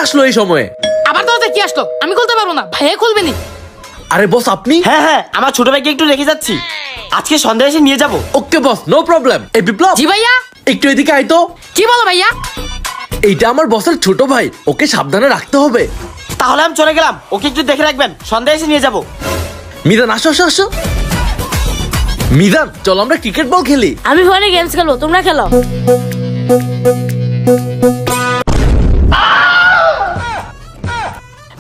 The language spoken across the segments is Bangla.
আসলো এই সময়ে? আবার দরজা কি আসলো? আমি খুলতে পারবো না, ভাইয়া খুলবে নি। আরে বস আপনি? হ্যাঁ আমার ছোট ভাইকে একটু রেখে যাচ্ছি, আজকে সন্ধ্যায় এসে নিয়ে যাবো। ওকে বস, নো প্রবলেম। এই বিপ্লব, জি ভাইয়া। একটু এদিকে আয় তো। কি বলো ভাইয়া? এইটা আমার বসের ছোট ভাই, ওকে সাবধানে রাখতে হবে। তাহলে আমি চলে গেলাম, ওকে একটু দেখে রাখবেন, সন্ধ্যায় এসে নিয়ে যাবো। মিজান আসো আসো আসো। মিজান চলো আমরা ক্রিকেট বল খেলি। আমি ফোনে গেমস খেলবো, তোমরা খেলো।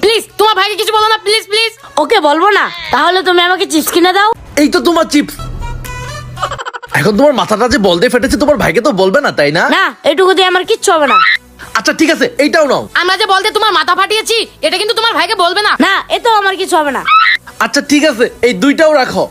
প্লিজ তোমার ভাইকে কিছু বলো না, প্লিজ প্লিজ। ওকে বলবো না, তাহলে তুমি আমাকে চিপস কিনে দাও। এই তো তোমার চিপস। এখন তোমার মাথাটা যে বল দিয়ে ফেটেছে, তোমার ভাইকে তো বলবে না তাই না? না, এটুকু দিয়ে আমার কিচ্ছু হবে না। আচ্ছা ঠিক আছে, এইটাও নাও। আমরা যে বলতে তোমার মাথা ফাটিয়েছি, এটা কিন্তু তোমার ভাইকে বলবে না। না, এতেও আমার কিছু হবে না। আচ্ছা ঠিক আছে, এই দুইটাও রাখো।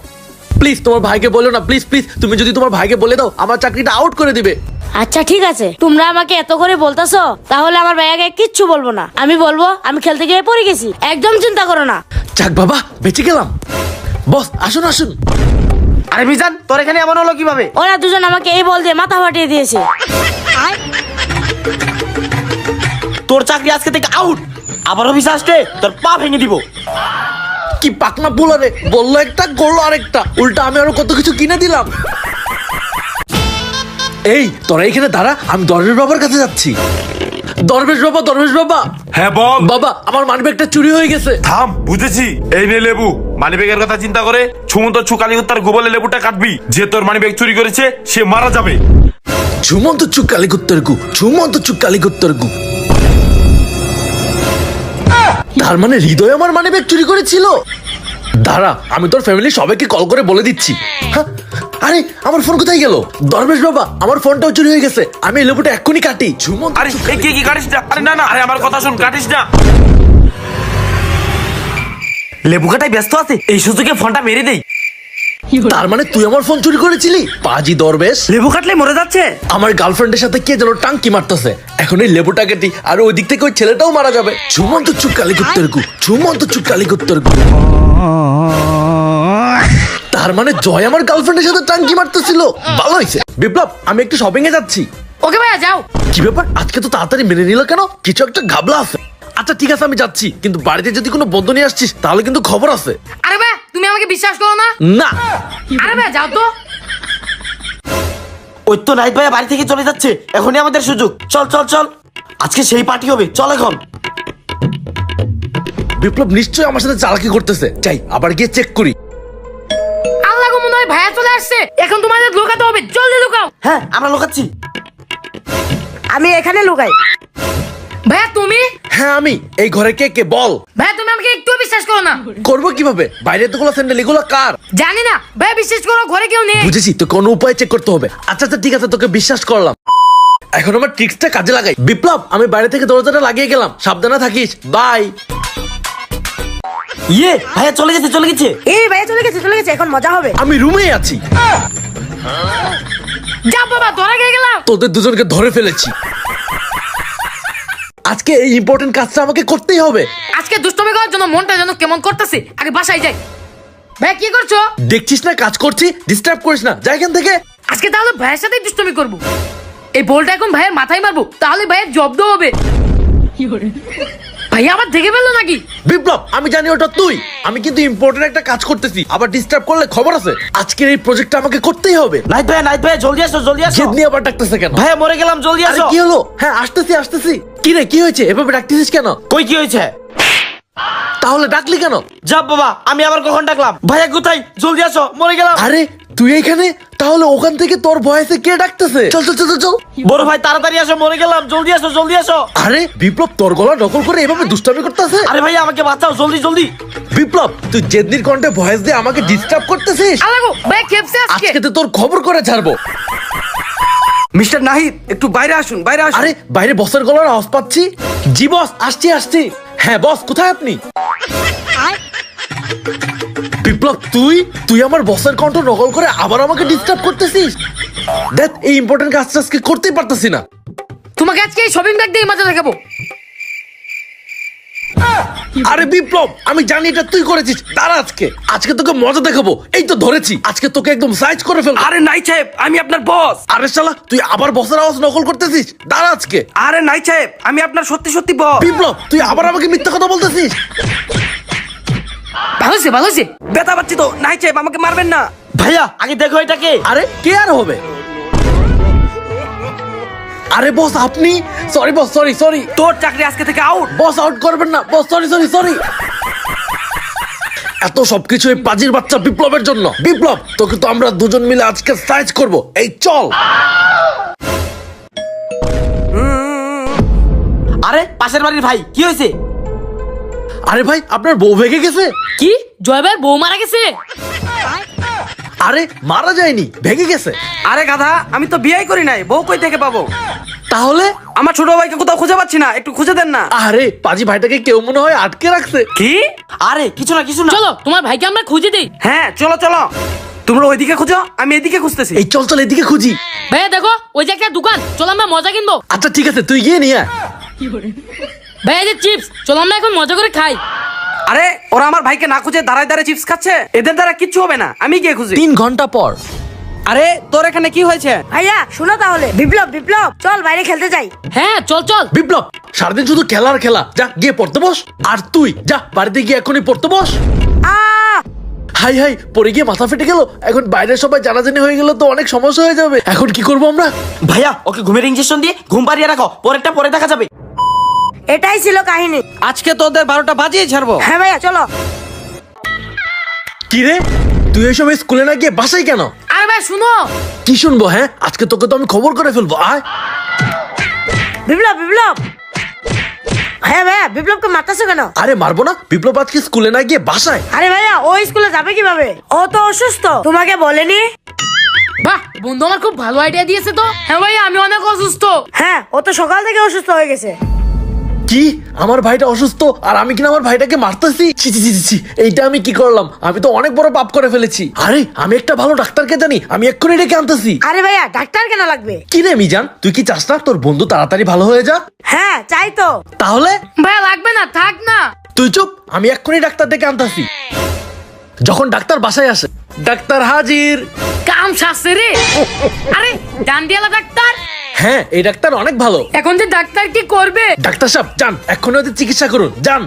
প্লিজ তোমার ভাইকে বলো না, প্লিজ প্লিজ। তুমি যদি তোমার ভাইকে বলে দাও, আমার চাকরিটা আউট করে দিবে। আচ্ছা ঠিক আছে, তোমরা আমাকে এত করে বলতেছো, তাহলে আমার ভাইয়াকে কিচ্ছু বলবো না। আমি বলবো আমি খেলতে গিয়ে পড়ে গেছি, একদম চিন্তা করো না। যাক বাবা, বেঁচে গেলাম। বস আসুন আসুন। আরে মিজান, তোর এখানে এমন হলো কিভাবে? ওরা দুজন আমাকে এই বল দিয়ে মাথা ফাটিয়ে দিয়েছে। তোর চাকরি আজকে থেকে আউট, আবার অফিসে আসতে তোর পা ভেঙে দিব। কি পাকনা পোলারে, বললো একটা করলো আরেকটা, উল্টা আমি আরো কত কিছু কিনে দিলাম। এই তোরা এখানে দাঁড়া, আমি দরবেশ বাবার কাছে যাচ্ছি। দরবেশ বাবা, দরবেশ বাবা। হ্যাঁ বল। বাবা আমার মানিব্যাগটা চুরি হয়ে গেছে। থাম, বুঝেছি। এই নে লেবু, মানিব্যাগের কথা চিন্তা করে সুমন্ত চুকালি হত্যার গোবলে লেবুটা কাটবি। যে তোর মানিব্যাগ চুরি করেছে সে মারা যাবে। ঝুমন্ত চুক কালিকুত্তর গু, ঝুমন্ত চুক কালিকুত্তর গু। তার মানে হৃদয় আমার মানিব্যাগ চুরি করেছিল। দাঁড়া, আমি তোর ফ্যামিলি সবাইকে কল করে বলে দিচ্ছি। হ্যাঁ, আরে আমার ফোন কোথায় গেল? দরবেশ বাবা আমার ফোনটাও চুরি হয়ে গেছে, আমি এই লেবুটা এক্ষুনি কাটি। ঝুমন্ত আরে চুক এই কি কাটিস না? আরে না না, আরে আমার কথা শুন, কাটিস না। লেবু কাটায় ব্যস্ত আছে, এই সুযোগে ফোনটা মেরে দেই। তার মানে তুই আমার ফোন চুরি করেছিলি? পাজি দরবেশ। লেবু কাটলে মরে যাচ্ছে। আমার গার্লফ্রেন্ডের সাথে কে যেন টাঙ্কি মারতেছে, এখন এই লেবুটা কেটি, আর ওই দিক থেকে ওই ছেলেটাও মারা যাবে। ঝুমন্ত চুক কালিকুত্তর গু, ঝুমন্ত চুক কালিকুত্তর গু। তার মানে জয় আমার গার্লফ্রেন্ডের সাথে টাঙ্কি মারতেছিল। ভালো হয়েছে। বিপ্লব আমি একটু শপিং এ যাচ্ছি। ওকে ভাইয়া যাও। কি ব্যাপার, আজকে তো তাড়াতাড়ি মেনে নিল কেন? কিছু একটা ঘাবলা আছে। আচ্ছা ঠিক আছে আমি যাচ্ছি, কিন্তু বাড়িতে যদি কোনো বন্ধু নিয়ে আসছিস তাহলে কিন্তু খবর আছে। আরে ভাই তুমি আমাকে বিশ্বাস করো না? না। আরে ভাই যাও তো। ওই তো নাইট ভাইয়া বাড়ি থেকে চলে যাচ্ছে, এখনই আমাদের সুযোগ। চল চল চল, আজকে সেই পার্টি হবে, চল এখন। বিপ্লব নিশ্চয়ই আমার সাথে চালাকি করতেছে, যাই আবার গিয়ে চেক করি। আল্লাহ গো, মনে হয় ভাইয়া চলে আসছে। এখন তোমাদের লুকাতে হবে, জলদি লুকাও। হ্যাঁ আমরা লোকাচ্ছি। আমি এখানে লুকাই। ভাইয়া তুমি? হ্যাঁ আমি। এই ঘরে কে কে বল? ভাইয়া তুমি আমাকে একটু বিশ্বাস করো না? করবো কিভাবে? বাইরে তো গুলো স্যান্ডেল, এগুলো কার? জানি না ভাইয়া, বিশ্বাস করো, ঘরে কেউ নেই। বুঝেছি, তো কোনো উপায় চেক করতে হবে। আচ্ছা আচ্ছা ঠিক আছে, তোকে বিশ্বাস করলাম। এখন আমার ট্রিক্সটা কাজে লাগাই। বিপ্লব আমি বাইরে থেকে দরজাটা লাগিয়ে গেলাম, সাবধানে থাকিস। বাই। ইয়ে ভাইয়া চলে গেছে চলে গেছে। এই ভাইয়া চলে গেছে, এখন মজা হবে। আমি রুমেই আছি। যা বাবা, ধরা গিয়ে গেলাম। তোদের দুজনকে ধরে ফেলেছি। আজকে এই ইম্পর্টেন্ট কাজটা আমাকে করতেই হবে। আজকে দুষ্টমি করার জন্য মনটা যেন কেমন করতেছে। আগে বাসায় যাই। ভাইয়া কি করছো? দেখছিস না কাজ করছি, ডিস্টার্ব করিস না, যা এখান থেকে। আজকে তাহলে ভাইয়ের সাথেই দুষ্টমি করবো। এই বলটা এখন ভাইয়ের মাথায় মারবো, তাহলে ভাইয়ের জব্দ হবে। ভাইয়া আবার দেখে ফেললো নাকি? বিপ্লব আমি জানি ওটা তুই। আমি কিন্তু ইম্পর্টেন্ট একটা কাজ করতেছি, আবার ডিস্টার্ব করলে খবর আছে। আজকের এই প্রজেক্টটা আমাকে করতেই হবে। নাইট ভাইয়া জলদি আসো জলদি আসো। জেদ নিয়ে আবার ডাকতেছে কেন? ভাইয়া মরে গেলাম, জলদি আরে আসো। কি হলো? হ্যাঁ আসতেছি আসতেছি। কি রে কি হয়েছে, এভাবে ডাকতেছিস কেন? কই কি হয়েছে? তাহলে ডাকলি কেন? যা বাবা, আমি আবার কখন ডাকলাম? ভাইয়া কোথায়? জলদি আসো, মরে গেলাম। আরে তুই এখানে, তাহলে ওখান থেকে তোর ভয়েসে কে ডাকতেছে? চল চল চল চল। বড় ভাই তাড়াতাড়ি আসো, মরে গেলাম, জলদি আসো জলদি আসো। আরে বিপ্লব তোর গলা নকল করে এভাবে দুষ্টামি করতেছে। আরে ভাইয়া আমাকে বাঁচাও, জলদি জলদি। বিপ্লব তুই জেদনির কণ্ঠে ভয়েস দিয়ে আমাকে ডিস্টার্ব করতেছিস। আল্লাহ গো, ভাইয়া খেপছে আজকে। আজকে তো তোর খবর করে ছাড়বো। মিস্টার নাহিদ, একটু বাইরে আসুন, বাইরে আসুন। আরে বাইরে বসের গলার আওয়াজ পাচ্ছি। জি বস, আসছি আসছি। হ্যাঁ বস, কোথায় আপনি? বিপ্লব তুই তুই আমার বসের কণ্ঠ নকল করে আবার আমাকে ডিস্টার্ব করতেছিস। দেখ এই ইম্পর্টেন্ট কাজটা আজকে করতেই পারতেছি না। তোমাকে আজকে এই শপিং ব্যাগ দিয়ে মজা দেখাবো। আরে বিপ্লব, আমি জানি এটা তুই করেছিস। দাঁড়া, আজকে তোকে মজা দেখাবো। এই তো ধরেছি, আজকে তোকে একদম সাইজ করে ফেলবো। আরে নাই সাহেব, আমি আপনার বস। আরে শালা, তুই আবার বসের আওয়াজ নকল করতেছিস। দাঁড়া আজকে। আরে নাই সাহেব, আমি আপনার সত্যি সত্যি বস। বিপ্লব, তুই আবার আমাকে মিথ্যা কথা বলতেছিস। ভালো হয়েছে, ভালো হয়েছে। ব্যথা পাচ্ছি তো। নাই সাহেব, আমাকে মারবেন না। ভাইয়া আগে দেখো এটাকে। আরে কে আর হবে? আরে বস, আপনি? Sorry boss, sorry. তোর চাকরি আজকে থেকে আউট। বস, আউট করবেন না বস। সরি। এত সবকিছু এই পাজির বাচ্চা বিপ্লবের জন্য। বিপ্লব, তোকে তো আমরা দুজন মিলে আজকে সাইজ করব। এই চল। আরে পাশের বাড়ির ভাই, কি হয়েছে? আরে ভাই, আপনার বউ ভেঙে গেছে। কি জয় ভাইয়ের বউ মারা গেছে? আরে মারা যায়নি, ভেঙে গেছে। আরে গাধা, আমি তো বিয়েই করি নাই, বউ কই থেকে পাবো? তাহলে? আমার ছোট ভাইকে কোথাও খুঁজে পাচ্ছি না, একটু খুঁজে দেন না। আরে পাজি ভাইটাকে কেউ মনে হয় আটকে রাখছে। কি? আরে কিছু না। চলো তোমার ভাইকে আমরা খুঁজে দিই। হ্যাঁ চলো। তোমরা ওইদিকে খুঁজো, আমি এদিকে খুঁজতেছি। এই চল এদিকে খুঁজি। ভাইয়া দেখো, ওই যে একটা দোকান, চলো আমরা মজা কিনবো। আচ্ছা ঠিক আছে, তুই গিয়ে নিয়ে আয়। ভাইয়া যে চিপস, চলো আমরা এখন মজা করে খাই। আরে ওরা আমার ভাইকে না খুঁজে দাঁড়ায় দাঁড়ায় চিপস খাচ্ছে, এদের দ্বারা কিচ্ছু হবে না, আমি গিয়ে খুঁজি। 3 ঘন্টা পর। আরে তোর এখানে কি হয়েছে? ভাইয়া শোনো তাহলে, বিপ্লব চল বাইরে খেলতে যাই। হ্যাঁ চল। বিপ্লব, সারাদিন শুধু খেলার খেলা। যা গিয়ে পড়তে বস। আর তুই যা বাড়িতে গিয়ে এখনই পড়তে বস। হাই, পরে গিয়ে মাথা ফেটে গেল। এখন বাইরের সবাই জানাজানি হয়ে গেল তো অনেক সমস্যা হয়ে যাবে। এখন কি করবো আমরা? ভাইয়া ওকে ঘুমের ইঞ্জেকশন দিয়ে ঘুম পাড়িয়ে রাখো, পরেরটা পরে দেখা যাবে। এটাই ছিল কাহিনী। আজকে তোদের 12টা বাজিয়ে ছাড়বো। হ্যাঁ ভাইয়া চলো। কি রে, তুই এই সময় স্কুলে না গিয়ে বাসায় কেন? আরে ভাই শুনো। কি শুনবো? হ্যাঁ, আজকে তোকে তো আমি খবর করে ফেলবো। আয়। বিপ্লব হ্যাঁ ভাইয়া, বিপ্লবকে মারতেছো কেন? আরে মারবো না, বিপ্লব আজকে স্কুলে না গিয়ে বাসায়। আরে ভাইয়া, ও স্কুলে যাবে কিভাবে? ও তো অসুস্থ, তোমাকে বলেনি? বাহ, বন্ধু আমার খুব ভালো আইডিয়া দিয়েছে তো। হ্যাঁ ভাই, আমি অনেক অসুস্থ। হ্যাঁ, ও তো সকাল থেকে অসুস্থ হয়ে গেছে। কি, আমার ভাইটা অসুস্থ আর আমি কিনা আমার ভাইটাকে মারতেছি? ছি, এইটা আমি কি করলাম? আমি তো অনেক বড় পাপ করে ফেলেছি। আরে আমি একটা ভালো ডাক্তারকে জানি, আমি এক্ষুনি ডেকে আনতেছি। আরে ভাইয়া, ডাক্তার কেন লাগবে? কি রে মিজান, তুই কি চাস না তোর বন্ধু তাড়াতাড়ি ভালো হয়ে যা? হ্যাঁ চাই তো। তাহলে ভাইয়া লাগবে না, থাক না। তুই চুপ, আমি এক্ষুনি ডাক্তার ডেকে আনতেছি। যখন ডাক্তার বাসায় আসে, ডাক্তার হাজির। কাম শাস্তে রে। আরে ডান্ডিয়ালা ডাক্তার। হ্যাঁ, এই ডাক্তার অনেক ভালো। এখন যে ডাক্তার কি করবে? ডাক্তার সাহেব যান, এক্ষুনি ওদের চিকিৎসা করুন, যান।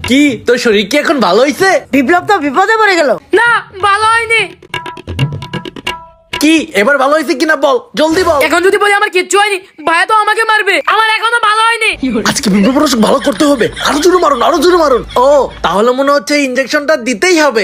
কি তোর শরীর কি এখন ভালো হয়েছে? বিপ্লব তো বিপদে পড়ে গেল। না, ভালো হয়নি। কি এবার ভালো হয়েছে কিনা বল, জলদি বল। এখন যদি বলি আমার কিচ্ছু হয়নি, ভাইয়া তো আমাকে মারবে। আমার এখনো ভালো হয়নি। আজকে বিপ্লব অসুখ ভালো করতে হবে। আরো জোরে মারুন। ও তাহলে মনে হচ্ছে ইনজেকশনটা দিতেই হবে।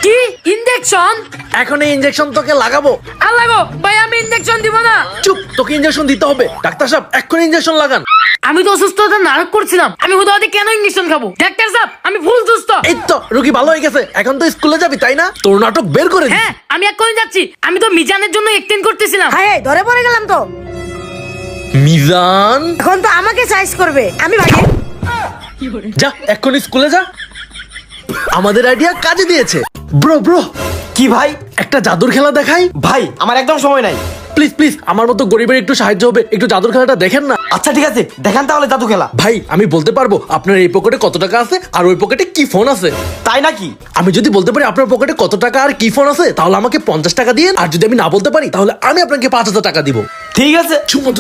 কি ইনজেকশন? এখন এই ইনজেকশন তোকে লাগাবো। আর লাগো ভাই, আমি ইনজেকশন দিব না। চুপ, তোকে ইনজেকশন দিতে হবে। ডাক্তার সাহেব এক্ষুনি ইনজেকশন লাগান। আমি তো অসুস্থতা নাটক করছিলাম, আমি হুদাহুদি কেন ইনজেকশন খাবো? ডাক্তার সাহেব, আমি ফুল সুস্থ। এই তো রোগী ভালো হয়ে গেছে, এখন তো স্কুলে যাবি তাই না? তোর নাটক বের করে দিস। হ্যাঁ, আমি এক্ষুনি যাচ্ছি। আমি তো মিজানের জন্য এক্সটেন্ড করতেছিলাম। হায়, ধরে পড়ে গেলাম তো। মিজান, এখন তো আমাকে সাইজ করবে। আমি ভাগে। যা এক্ষুনি স্কুলে যা। আমাদের আইডিয়া কাজে দিয়েছে। ব্রো কি ভাই? একটা জাদুর খেলা দেখাই। ভাই আমার একদম সময় নাই। প্লিজ আমার মতো গরিবের একটু সাহায্য হবে, একটু জাদুর খেলাটা দেখেন না। আচ্ছা ঠিক আছে, দেখান তাহলে জাদু খেলা। ভাই আমি বলতে পারবো আপনার এই পকেটে কত টাকা আছে আর ওই পকেটে কি ফোন আছে। তাই নাকি? আমি যদি বলতে পারি আপনার পকেটে কত টাকা আর কি ফোন আছে, তাহলে আমাকে 50 টাকা দিন। আর যদি আমি না বলতে পারি, তাহলে আমি আপনাকে 5000 টাকা দিব। ঠিক আছে।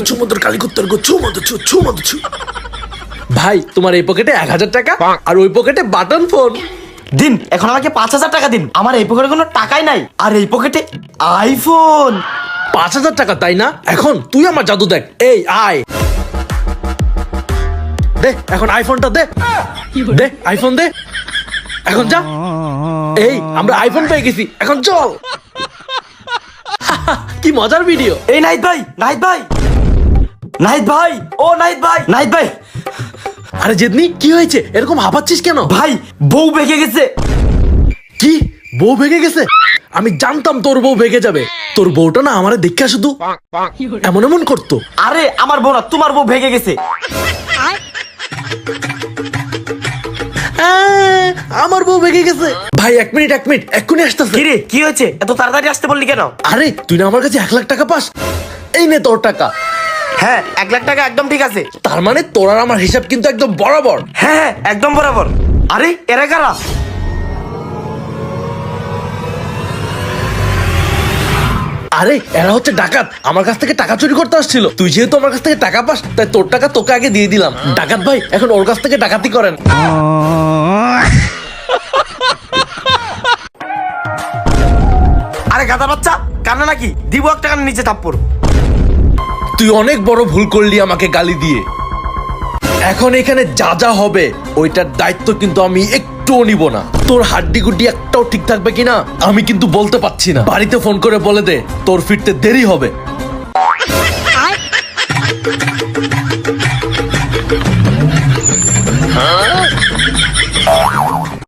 ছুমন্তর কালিকুত্তর গো, ছু। ভাই তোমার এই পকেটে 1000 টাকা আর ওই পকেটে বাটন ফোন। দিন, এখন আমাকে 5000 টাকা দিন। আমার এই পকেটে কোনো টাকাই নাই, আর এই পকেটে আইফোন। 5000 টাকা তাই না? এখন তুই আমার জাদু দেখ। এই আয়, দে এখন আইফোনটা দে। আইফোন দে, এখন যা। এই আমরা আইফোন পেয়ে গেছি, এখন চল। কি মজার ভিডিও। এই নাহিদ ভাই। ও নাহিদ ভাই। আরে জেদনি, কি হয়েছে? এরকম হাঁপাচ্ছিস কেন? ভাই বউ ভেঙে গেছে। কি বউ ভেঙে গেছে? আমি জানতাম তোর বউ ভেঙে যাবে। তোর বউটা না আমারে দেখা শুধু এমন করতো। আরে আমার বউ না, তোমার বউ ভেঙে গেছে। আমার বউ ভেঙে গেছে। ভাই এক মিনিট এক্ষুনি আসতেছে। কিরে কি হয়েছে? এত তাড়াতাড়ি আসতে বললি কেন? আরে তুই না আমার কাছে 1 লাখ টাকা পাস, এই নে তোর টাকা। হ্যাঁ 1 লাখ টাকা একদম ঠিক আছে। তার মানে তোর আর আমার হিসাব কিন্তু একদম বরাবর। হ্যাঁ হ্যাঁ একদম বরাবর। আরে এরা কারা? আরে এরা হচ্ছে ডাকাত, আমার কাছ থেকে টাকা চুরি করতে আসছিল। তুই যেহেতু আমার কাছ থেকে টাকা পাস, তাই তোর টাকা তোকে আগে দিয়ে দিলাম। ডাকাত ভাই এখন ওর কাছ থেকে ডাকাতি করেন। আরে গাদা বাচ্চা, কান্না নাকি? দিব 1 টাকার নিচে থাপ্পড়। তুই অনেক বড় ভুল করলি আমাকে গালি দিয়ে। এখন এখানে যা যা হবে ওইটার দায়িত্ব কিন্তু আমি একটুও নিব না। তোর হাড্ডি গুড্ডি একটাও ঠিক থাকবে কিনা আমি কিন্তু বলতে পারছি না। বাড়িতে ফোন করে বলে দে তোর ফিরতে দেরি হবে।